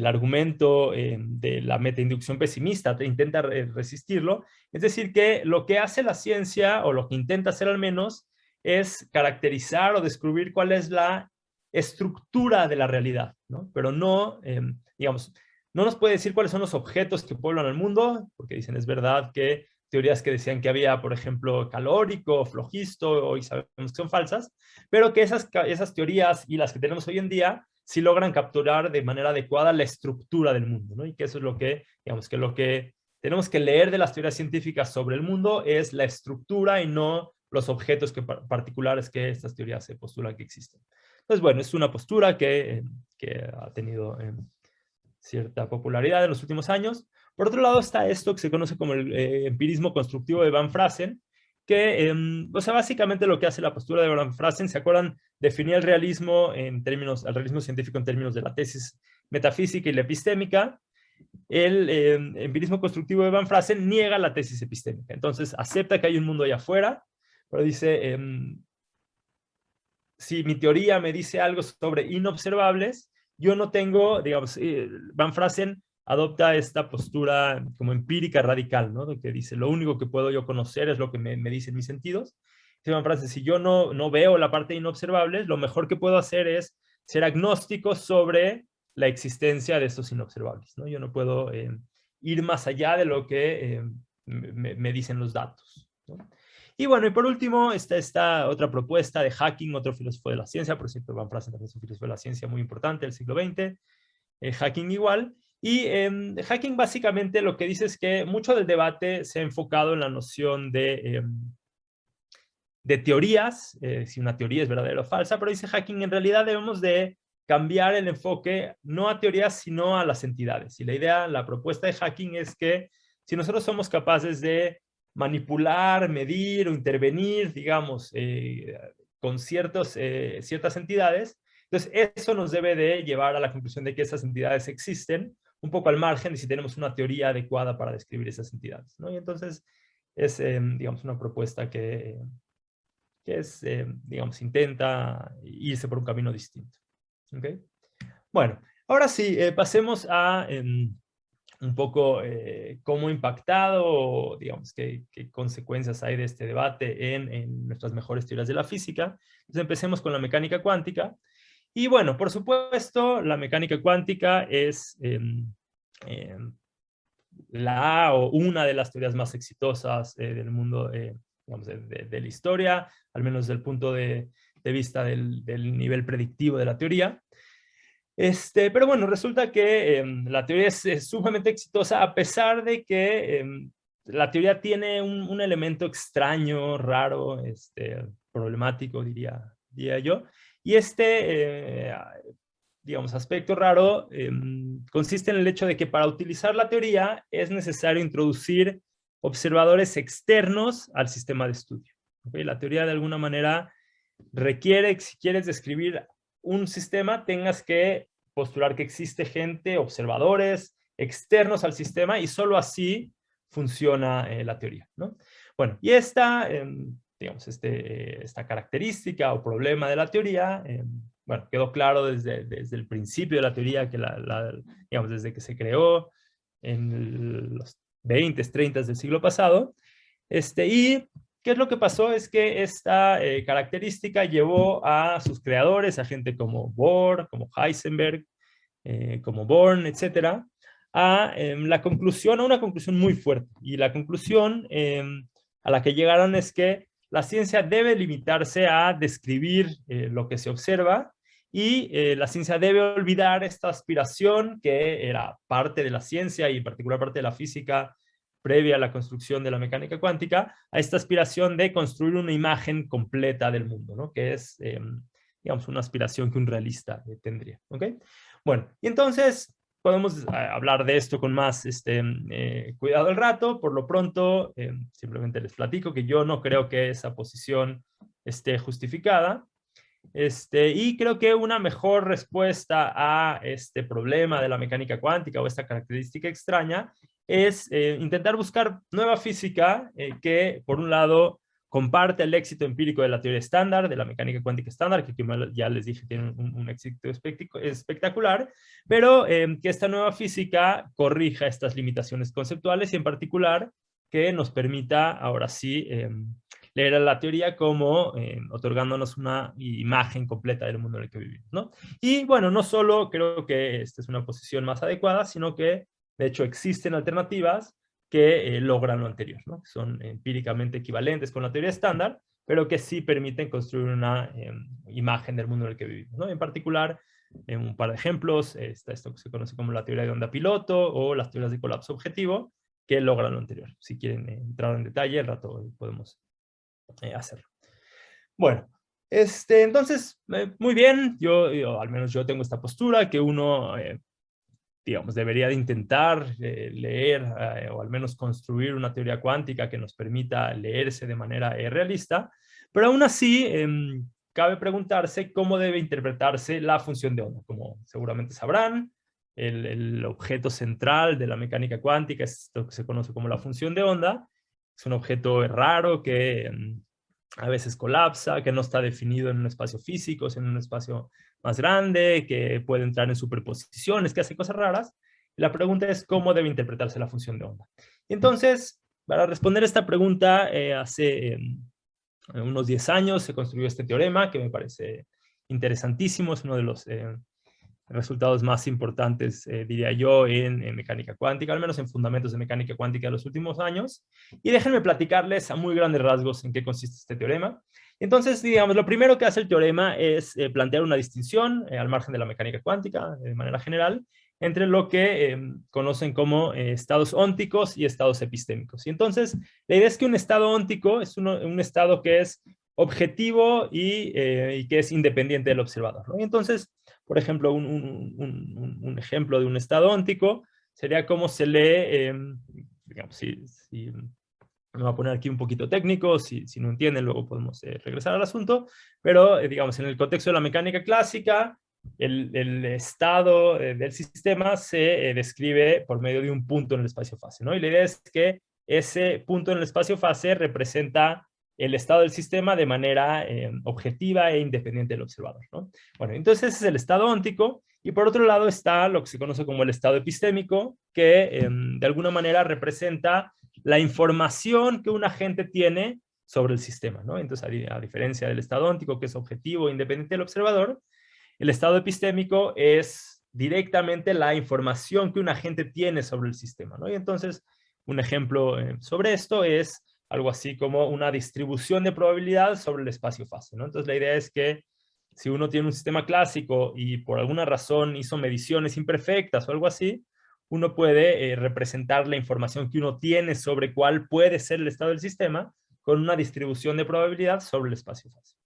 argumento de la metainducción pesimista, intenta resistirlo. Es decir, que lo que hace la ciencia, o lo que intenta hacer al menos, es caracterizar o descubrir cuál es la estructura de la realidad, ¿no? Pero no, digamos, no nos puede decir cuáles son los objetos que pueblan el mundo, porque dicen, es verdad que teorías que decían que había, por ejemplo, calórico, flogisto, hoy sabemos que son falsas, pero que esas teorías y las que tenemos hoy en día sí logran capturar de manera adecuada la estructura del mundo, ¿no? Y que eso es lo que, digamos, que lo que tenemos que leer de las teorías científicas sobre el mundo es la estructura y no los objetos particulares que estas teorías se postulan que existen. Entonces, bueno, es una postura que ha tenido cierta popularidad en los últimos años. Por otro lado está esto que se conoce como el empirismo constructivo de Van Fraassen, que, o sea, básicamente lo que hace la postura de Van Fraassen, ¿se acuerdan? Definía el realismo el realismo científico en términos de la tesis metafísica y la epistémica. El empirismo constructivo de Van Fraassen niega la tesis epistémica. Entonces, acepta que hay un mundo allá afuera, pero dice, si mi teoría me dice algo sobre inobservables, yo no tengo, digamos, Van Fraassen adopta esta postura como empírica radical, ¿no? De que dice, lo único que puedo yo conocer es lo que me dicen mis sentidos. Dice Van Fraassen, si yo no veo la parte de inobservables, lo mejor que puedo hacer es ser agnóstico sobre la existencia de estos inobservables, ¿no? Yo no puedo ir más allá de lo que me dicen los datos, ¿no? Y bueno, y por último está esta otra propuesta de Hacking, otro filósofo de la ciencia, por cierto, Van Fraassen también es un filósofo de la ciencia muy importante del siglo XX, Hacking igual. Y Hacking básicamente lo que dice es que mucho del debate se ha enfocado en la noción de teorías, si una teoría es verdadera o falsa, pero dice Hacking, en realidad debemos de cambiar el enfoque no a teorías, sino a las entidades. Y la idea, la propuesta de Hacking es que si nosotros somos capaces de manipular, medir o intervenir, digamos, con ciertas entidades, entonces eso nos debe de llevar a la conclusión de que esas entidades existen, un poco al margen de si tenemos una teoría adecuada para describir esas entidades, ¿no? Y entonces es, digamos, una propuesta que es, digamos, intenta irse por un camino distinto. ¿Okay? Bueno, ahora sí, pasemos a un poco cómo ha impactado, digamos, qué consecuencias hay de este debate en nuestras mejores teorías de la física. Entonces empecemos con la mecánica cuántica. Y bueno, por supuesto, la mecánica cuántica es la o una de las teorías más exitosas del mundo, digamos, de la historia, al menos desde el punto de vista del nivel predictivo de la teoría. Pero bueno, resulta que la teoría es sumamente exitosa a pesar de que la teoría tiene un elemento extraño, raro, problemático, diría yo. Y digamos, aspecto raro consiste en el hecho de que para utilizar la teoría es necesario introducir observadores externos al sistema de estudio. ¿Okay? La teoría de alguna manera requiere que si quieres describir un sistema tengas que postular que existe gente, observadores, externos al sistema, y solo así funciona la teoría, ¿no? Bueno, y digamos, esta característica o problema de la teoría, bueno, quedó claro desde el principio de la teoría, que digamos, desde que se creó en los 20, 30 del siglo pasado. Y ¿qué es lo que pasó? Es que esta característica llevó a sus creadores, a gente como Bohr, como Heisenberg, como Born, etcétera, a una conclusión muy fuerte. Y la conclusión a la que llegaron es que la ciencia debe limitarse a describir lo que se observa, y la ciencia debe olvidar esta aspiración que era parte de la ciencia y en particular parte de la física previa a la construcción de la mecánica cuántica, a esta aspiración de construir una imagen completa del mundo, ¿no? Que es, digamos, una aspiración que un realista tendría. ¿Ok? Bueno, y entonces podemos hablar de esto con más cuidado al rato. Por lo pronto, simplemente les platico que yo no creo que esa posición esté justificada. Y creo que una mejor respuesta a este problema de la mecánica cuántica o esta característica extraña es intentar buscar nueva física que, por un lado, comparte el éxito empírico de la teoría estándar, de la mecánica cuántica estándar, que ya les dije tiene un éxito espectacular, pero que esta nueva física corrija estas limitaciones conceptuales y en particular que nos permita ahora sí leer a la teoría como otorgándonos una imagen completa del mundo en el que vivimos, ¿no? Y bueno, no solo creo que esta es una posición más adecuada, sino que de hecho existen alternativas que logran lo anterior, ¿no? Que son empíricamente equivalentes con la teoría estándar, pero que sí permiten construir una imagen del mundo en el que vivimos, ¿no? En particular, en un par de ejemplos, está esto que se conoce como la teoría de onda piloto o las teorías de colapso objetivo, que logran lo anterior. Si quieren entrar en detalle, al rato podemos hacerlo. Bueno, entonces, muy bien, al menos yo tengo esta postura, que uno, digamos, debería de intentar leer o al menos construir una teoría cuántica que nos permita leerse de manera realista, pero aún así cabe preguntarse cómo debe interpretarse la función de onda. Como seguramente sabrán, el objeto central de la mecánica cuántica es lo que se conoce como la función de onda. Es un objeto raro que a veces colapsa, que no está definido en un espacio físico, sino en un espacio más grande, que puede entrar en superposiciones, que hace cosas raras. La pregunta es cómo debe interpretarse la función de onda. Entonces, para responder esta pregunta, hace unos 10 años se construyó este teorema, que me parece interesantísimo, es uno de los resultados más importantes, diría yo, en mecánica cuántica, al menos en fundamentos de mecánica cuántica de los últimos años. Y déjenme platicarles a muy grandes rasgos en qué consiste este teorema. Entonces, digamos, lo primero que hace el teorema es plantear una distinción al margen de la mecánica cuántica, de manera general, entre lo que conocen como estados ónticos y estados epistémicos. Y entonces, la idea es que un estado óntico es un estado que es objetivo y que es independiente del observador, ¿no? Y entonces, por ejemplo, un ejemplo de un estado óntico sería cómo se lee, digamos, me voy a poner aquí un poquito técnico, si no entienden luego podemos regresar al asunto, pero digamos, en el contexto de la mecánica clásica, el estado del sistema se describe por medio de un punto en el espacio-fase, ¿no? Y la idea es que ese punto en el espacio-fase representa el estado del sistema de manera objetiva e independiente del observador, ¿no? Bueno, entonces ese es el estado óntico, y por otro lado está lo que se conoce como el estado epistémico, que de alguna manera representa la información que un agente tiene sobre el sistema, ¿no? Entonces, a diferencia del estado óntico, que es objetivo e independiente del observador, el estado epistémico es directamente la información que un agente tiene sobre el sistema, ¿no? Y entonces, un ejemplo sobre esto es algo así como una distribución de probabilidad sobre el espacio-fase, ¿no? Entonces, la idea es que si uno tiene un sistema clásico y por alguna razón hizo mediciones imperfectas o algo así, uno puede representar la información que uno tiene sobre cuál puede ser el estado del sistema con una distribución de probabilidad sobre el espacio-fase.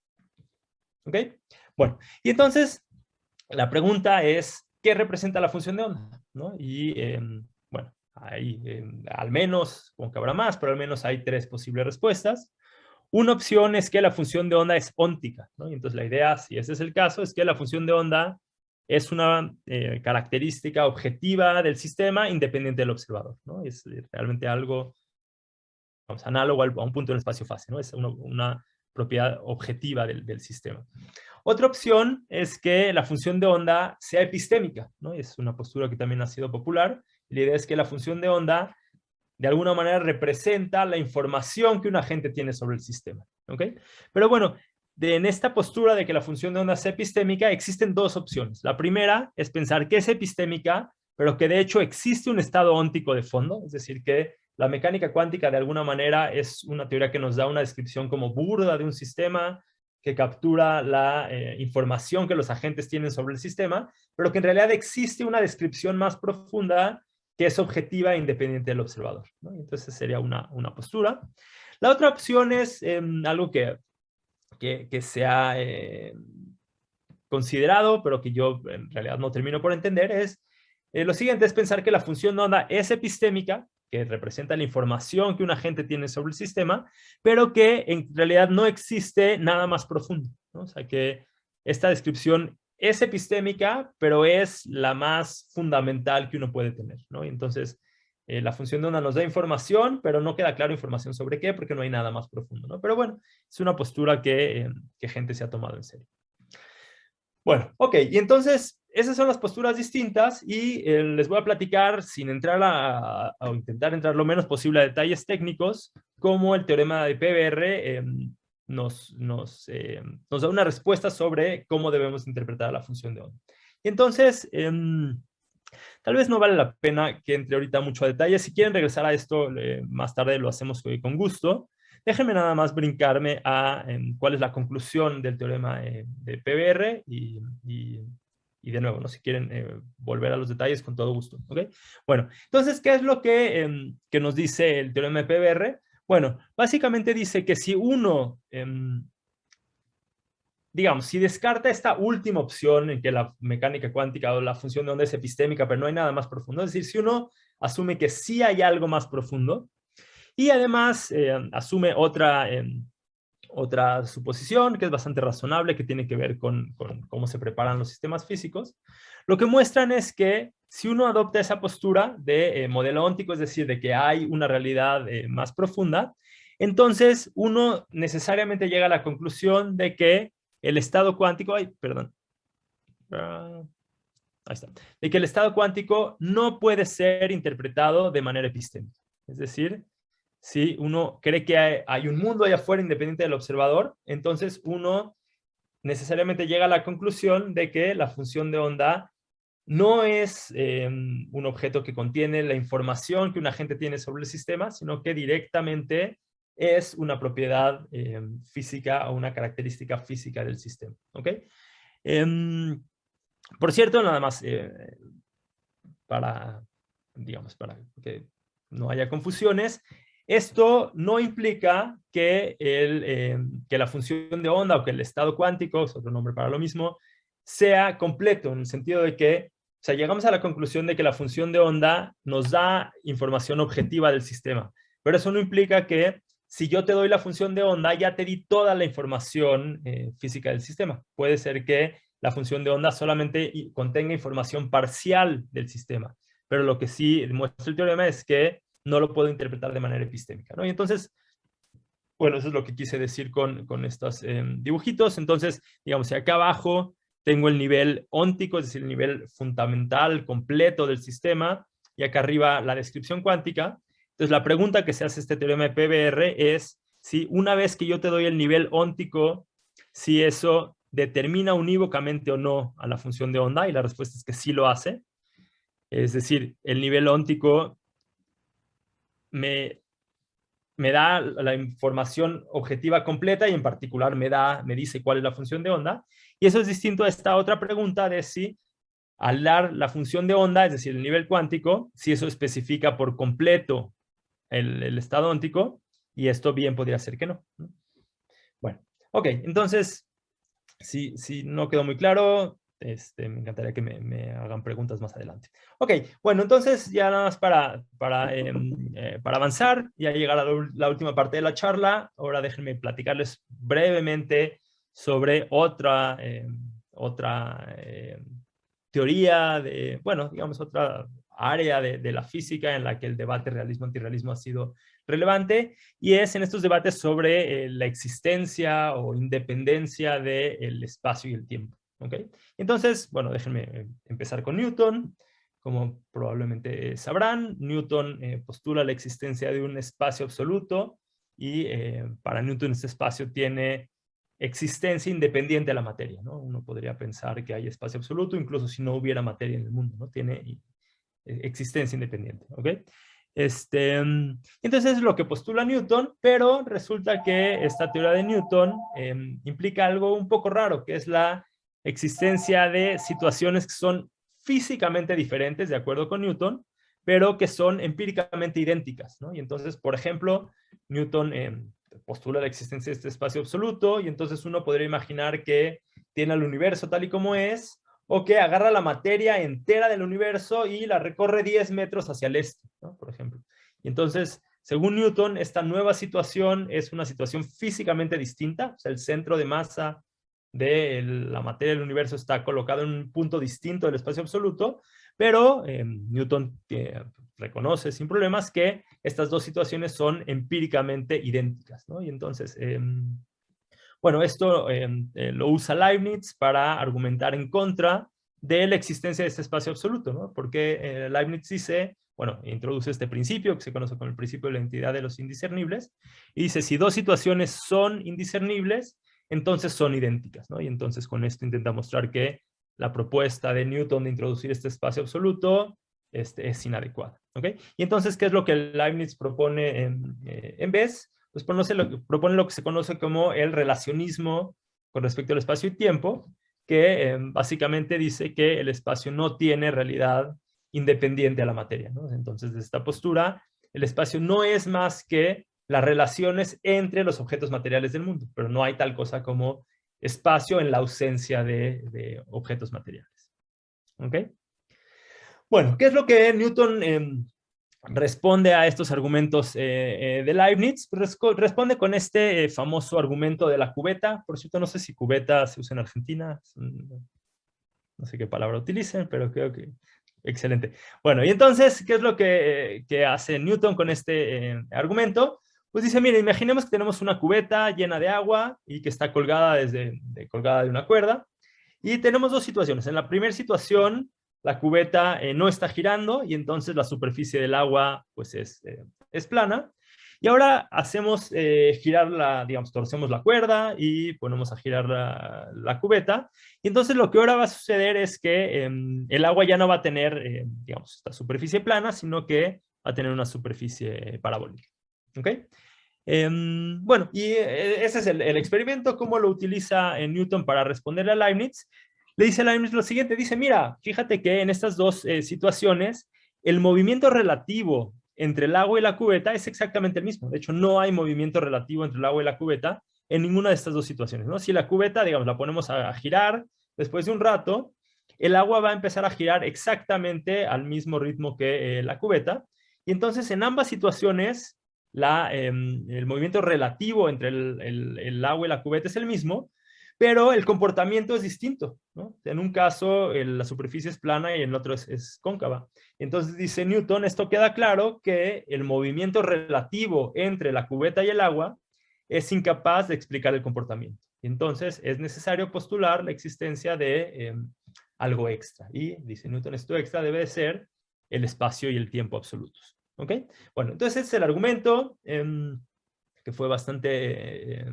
¿Ok? Bueno, y entonces la pregunta es, ¿qué representa la función de onda? ¿No? Y bueno, hay al menos, como que habrá más, pero al menos hay 3 posibles respuestas. Una opción es que la función de onda es óntica, ¿no? Y entonces la idea, si ese es el caso, es que la función de onda es una característica objetiva del sistema independiente del observador, ¿no? Es realmente algo, vamos, análogo a un punto en el espacio-fase, ¿no? Es una propiedad objetiva del sistema. Otra opción es que la función de onda sea epistémica, ¿no? Es una postura que también ha sido popular. La idea es que la función de onda de alguna manera representa la información que un agente tiene sobre el sistema, ¿ok? Pero bueno, en esta postura de que la función de onda sea epistémica, existen dos opciones. La primera es pensar que es epistémica, pero que de hecho existe un estado óntico de fondo, es decir, que la mecánica cuántica de alguna manera es una teoría que nos da una descripción como burda de un sistema, que captura la información que los agentes tienen sobre el sistema, pero que en realidad existe una descripción más profunda que es objetiva e independiente del observador, ¿no? Entonces sería una postura. La otra opción es algo que se ha considerado, pero que yo en realidad no termino por entender, es lo siguiente, es pensar que la función de onda es epistémica, que representa la información que un agente tiene sobre el sistema, pero que en realidad no existe nada más profundo, ¿no? O sea, que esta descripción es epistémica, pero es la más fundamental que uno puede tener, ¿no? Y entonces, la función de onda nos da información, pero no queda claro información sobre qué, porque no hay nada más profundo, ¿no? Pero bueno, es una postura que gente se ha tomado en serio. Bueno, ok, y entonces esas son las posturas distintas y les voy a platicar sin entrar o intentar entrar lo menos posible a detalles técnicos, cómo el teorema de PBR nos da una respuesta sobre cómo debemos interpretar la función de onda. Y entonces, tal vez no vale la pena que entre ahorita mucho a detalle. Si quieren regresar a esto más tarde, lo hacemos con gusto. Déjenme nada más brincarme a cuál es la conclusión del teorema de PBR y de nuevo, ¿no? Si quieren volver a los detalles, con todo gusto. ¿Okay? Bueno, entonces, ¿qué es lo que nos dice el teorema de PBR? Bueno, básicamente dice que si uno, digamos, si descarta esta última opción en que la mecánica cuántica o la función de onda es epistémica, pero no hay nada más profundo, es decir, si uno asume que sí hay algo más profundo, y además asume otra suposición que es bastante razonable, que tiene que ver con cómo se preparan los sistemas físicos. Lo que muestran es que si uno adopta esa postura de modelo óntico, es decir, de que hay una realidad más profunda, entonces uno necesariamente llega a la conclusión de que el estado cuántico, ahí está, de que el estado cuántico no puede ser interpretado de manera epistémica. Es decir, si uno cree que hay un mundo allá afuera independiente del observador, entonces uno necesariamente llega a la conclusión de que la función de onda no es un objeto que contiene la información que un agente tiene sobre el sistema, sino que directamente es una propiedad física o una característica física del sistema. ¿Ok? Por cierto, nada más para que no haya confusiones, esto no implica que la función de onda o que el estado cuántico, es otro nombre para lo mismo, sea completo, en el sentido de que, o sea, llegamos a la conclusión de que la función de onda nos da información objetiva del sistema, pero eso no implica que si yo te doy la función de onda, ya te di toda la información física del sistema. Puede ser que la función de onda solamente contenga información parcial del sistema, pero lo que sí muestra el teorema es que no lo puedo interpretar de manera epistémica, ¿no? Y entonces, bueno, eso es lo que quise decir con estos dibujitos. Entonces, digamos, si acá abajo tengo el nivel óntico, es decir, el nivel fundamental, completo del sistema, y acá arriba la descripción cuántica. Entonces, la pregunta que se hace este teorema de PBR es si una vez que yo te doy el nivel óntico, si eso determina unívocamente o no a la función de onda, y la respuesta es que sí lo hace. Es decir, el nivel óntico me da la información objetiva completa y en particular me dice cuál es la función de onda. Y eso es distinto a esta otra pregunta de si al dar la función de onda, es decir, el nivel cuántico, si eso especifica por completo el estado óntico, y esto bien podría ser que no. Bueno, ok, entonces, si no quedó muy claro, me encantaría que me hagan preguntas más adelante. Ok, bueno, entonces ya nada más para avanzar y a llegar a la última parte de la charla, ahora déjenme platicarles brevemente sobre otra teoría, bueno, digamos, otra área de la física en la que el debate realismo-antirrealismo ha sido relevante, y es en estos debates sobre la existencia o independencia del espacio y el tiempo. ¿Ok? Entonces, bueno, déjenme empezar con Newton. Como probablemente sabrán, Newton postula la existencia de un espacio absoluto, y para Newton este espacio tiene existencia independiente de la materia, ¿no? Uno podría pensar que hay espacio absoluto incluso si no hubiera materia en el mundo, ¿no? Tiene existencia independiente, ¿ok? Entonces es lo que postula Newton, pero resulta que esta teoría de Newton implica algo un poco raro, que es la existencia de situaciones que son físicamente diferentes, de acuerdo con Newton, pero que son empíricamente idénticas, ¿no? Y entonces, por ejemplo, Newton postula la existencia de este espacio absoluto, y entonces uno podría imaginar que tiene el universo tal y como es, o que agarra la materia entera del universo y la recorre 10 metros hacia el este, ¿no? Por ejemplo. Y entonces, según Newton, esta nueva situación es una situación físicamente distinta, o sea, el centro de masa de la materia del universo está colocado en un punto distinto del espacio absoluto, pero Newton reconoce sin problemas que estas dos situaciones son empíricamente idénticas, ¿no? Y entonces, bueno, esto lo usa Leibniz para argumentar en contra de la existencia de este espacio absoluto, ¿no? Porque Leibniz dice, bueno, introduce este principio que se conoce como el principio de la identidad de los indiscernibles, y dice, si dos situaciones son indiscernibles, entonces son idénticas, ¿no? Y entonces con esto intenta mostrar que la propuesta de Newton de introducir este espacio absoluto es inadecuada, ¿ok? Y entonces, ¿qué es lo que Leibniz propone en vez? Pues propone lo que se conoce como el relacionismo con respecto al espacio y tiempo, que básicamente dice que el espacio no tiene realidad independiente a la materia, ¿no? Entonces, desde esta postura, el espacio no es más que las relaciones entre los objetos materiales del mundo, pero no hay tal cosa como espacio en la ausencia de objetos materiales. ¿Ok? Bueno, ¿qué es lo que Newton responde a estos argumentos de Leibniz? Responde con este famoso argumento de la cubeta. Por cierto, no sé si cubeta se usa en Argentina. No sé qué palabra utilicen, pero creo que excelente. Bueno, y entonces, ¿qué es lo que hace Newton con este argumento? Pues dice, mire, imaginemos que tenemos una cubeta llena de agua y que está colgada colgada de una cuerda. Y tenemos dos situaciones. En la primera situación, la cubeta no está girando y entonces la superficie del agua pues es plana. Y ahora hacemos girar digamos, torcemos la cuerda y ponemos a girar la cubeta. Y entonces lo que ahora va a suceder es que el agua ya no va a tener, digamos, esta superficie plana, sino que va a tener una superficie parabólica. ¿Ok? Bueno, y ese es el experimento. ¿Cómo lo utiliza Newton para responderle a Leibniz? Le dice a Leibniz lo siguiente, dice, mira, fíjate que en estas dos situaciones, el movimiento relativo entre el agua y la cubeta es exactamente el mismo. De hecho, no hay movimiento relativo entre el agua y la cubeta en ninguna de estas dos situaciones, ¿no? Si la cubeta, digamos, la ponemos a girar, después de un rato, el agua va a empezar a girar exactamente al mismo ritmo que la cubeta, y entonces en ambas situaciones el movimiento relativo entre el agua y la cubeta es el mismo, pero el comportamiento es distinto, ¿no? En un caso la superficie es plana y en el otro es cóncava. Entonces dice Newton, esto queda claro que el movimiento relativo entre la cubeta y el agua es incapaz de explicar el comportamiento. Y entonces es necesario postular la existencia de algo extra. Y dice Newton, esto extra debe de ser el espacio y el tiempo absolutos. ¿Ok? Bueno, entonces ese es el argumento que fue bastante,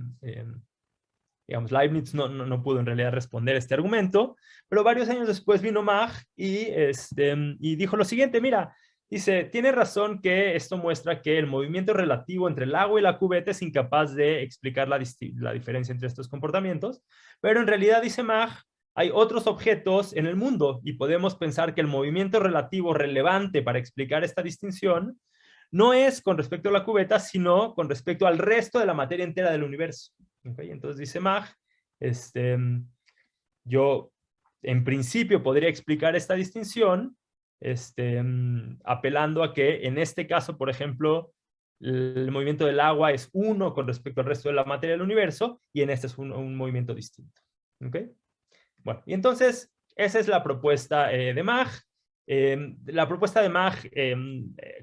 digamos, Leibniz no pudo en realidad responder este argumento, pero varios años después vino Mach y dijo lo siguiente, mira, dice, tiene razón que esto muestra que el movimiento relativo entre el agua y la cubeta es incapaz de explicar la diferencia entre estos comportamientos, pero en realidad, dice Mach, hay otros objetos en el mundo y podemos pensar que el movimiento relativo relevante para explicar esta distinción no es con respecto a la cubeta, sino con respecto al resto de la materia entera del universo. ¿Okay? Entonces dice Mach, yo en principio podría explicar esta distinción apelando a que en este caso, por ejemplo, el movimiento del agua es uno con respecto al resto de la materia del universo y en este es un movimiento distinto. ¿Okay? Bueno, y entonces esa es la propuesta de Mach. La propuesta de Mach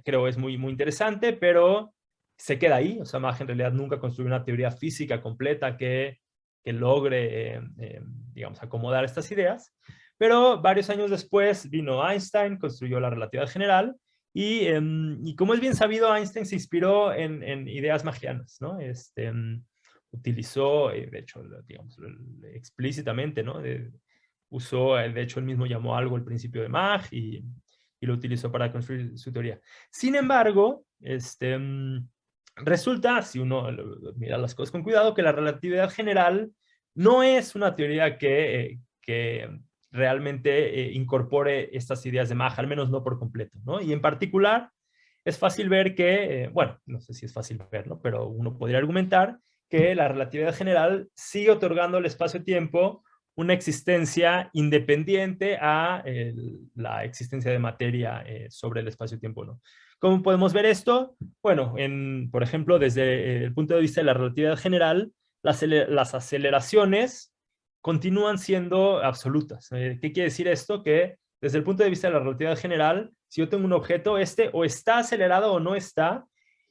creo es muy, muy interesante, pero se queda ahí. O sea, Mach en realidad nunca construyó una teoría física completa que logre, digamos, acomodar estas ideas. Pero varios años después vino Einstein, construyó la relatividad general, y como es bien sabido, Einstein se inspiró en ideas machianas, ¿no? Utilizó, de hecho, digamos, explícitamente, ¿no? Usó, de hecho, él mismo llamó algo el principio de Mach y lo utilizó para construir su teoría. Sin embargo, resulta, si uno mira las cosas con cuidado, que la relatividad general no es una teoría que realmente incorpore estas ideas de Mach, al menos no por completo, ¿no? Y en particular, es fácil ver que, bueno, no sé si es fácil verlo, pero uno podría argumentar que la relatividad general sigue otorgando al espacio-tiempo una existencia independiente a la existencia de materia sobre el espacio-tiempo, ¿no? ¿Cómo podemos ver esto? Bueno, por ejemplo, desde el punto de vista de la relatividad general, las aceleraciones continúan siendo absolutas. ¿Qué quiere decir esto? Que desde el punto de vista de la relatividad general, si yo tengo un objeto, o está acelerado o no está,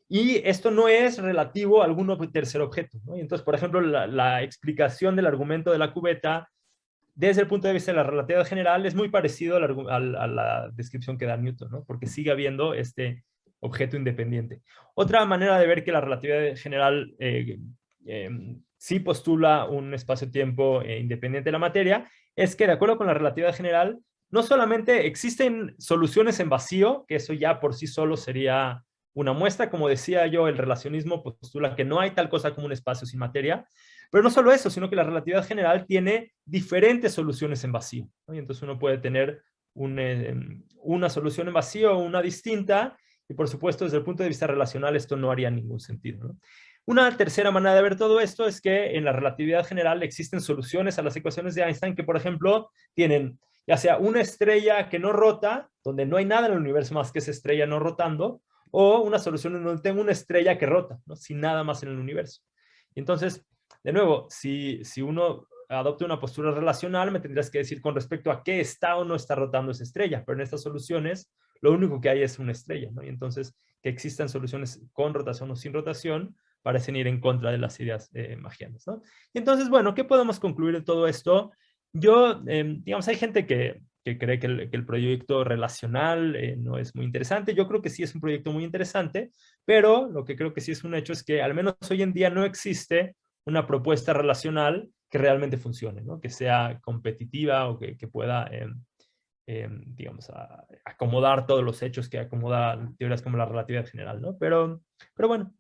y esto no es relativo a algún tercer objeto, ¿no? Y entonces, por ejemplo, la explicación del argumento de la cubeta, desde el punto de vista de la relatividad general, es muy parecido a la descripción que da Newton, ¿no? Porque sigue habiendo este objeto independiente. Otra manera de ver que la relatividad general sí postula un espacio-tiempo independiente de la materia es que, de acuerdo con la relatividad general, no solamente existen soluciones en vacío, que eso ya por sí solo sería una muestra, como decía yo, el relacionismo postula que no hay tal cosa como un espacio sin materia, pero no solo eso, sino que la relatividad general tiene diferentes soluciones en vacío, ¿no? Y entonces uno puede tener una solución en vacío o una distinta, y por supuesto desde el punto de vista relacional esto no haría ningún sentido, ¿no? Una tercera manera de ver todo esto es que en la relatividad general existen soluciones a las ecuaciones de Einstein que, por ejemplo, tienen ya sea una estrella que no rota, donde no hay nada en el universo más que esa estrella no rotando, o una solución en donde tengo una estrella que rota, ¿no? Sin nada más en el universo. Y entonces, de nuevo, si uno adopta una postura relacional, me tendrías que decir con respecto a qué está o no está rotando esa estrella, pero en estas soluciones lo único que hay es una estrella, ¿no? Y entonces, que existan soluciones con rotación o sin rotación parecen ir en contra de las ideas magianas, ¿no? Y entonces, bueno, ¿qué podemos concluir de todo esto? Yo, digamos, hay gente que cree que el proyecto relacional no es muy interesante. Yo creo que sí es un proyecto muy interesante, pero lo que creo que sí es un hecho es que al menos hoy en día no existe una propuesta relacional que realmente funcione, ¿no? Que sea competitiva o que pueda, digamos, acomodar todos los hechos que acomoda teorías como la relatividad general, ¿no? Pero bueno,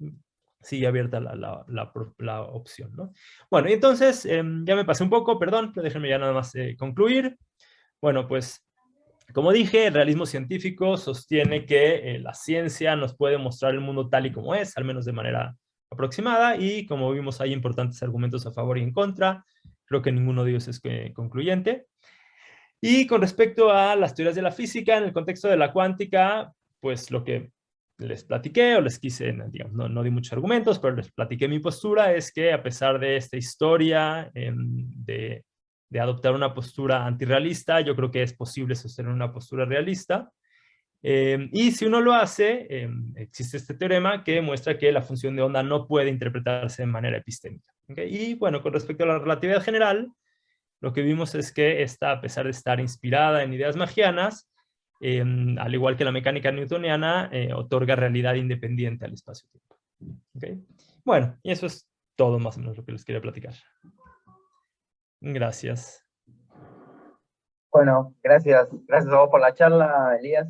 sigue abierta la opción, ¿no? Bueno, y entonces, ya me pasé un poco, perdón, pero déjenme ya nada más concluir. Bueno, pues, como dije, el realismo científico sostiene que la ciencia nos puede mostrar el mundo tal y como es, al menos de manera aproximada, y como vimos hay importantes argumentos a favor y en contra. Creo que ninguno de ellos es concluyente. Y con respecto a las teorías de la física, en el contexto de la cuántica, pues lo que les platiqué o les quise, digamos, no di muchos argumentos, pero les platiqué mi postura, es que a pesar de esta historia de adoptar una postura antirrealista, yo creo que es posible sostener una postura realista. Y si uno lo hace, existe este teorema que muestra que la función de onda no puede interpretarse de manera epistémica. ¿Okay? Y bueno, con respecto a la relatividad general, lo que vimos es que esta, a pesar de estar inspirada en ideas magianas, al igual que la mecánica newtoniana, otorga realidad independiente al espacio-tiempo. ¿Okay? Bueno, y eso es todo más o menos lo que les quería platicar. Gracias. Bueno, gracias a vos por la charla, Elías.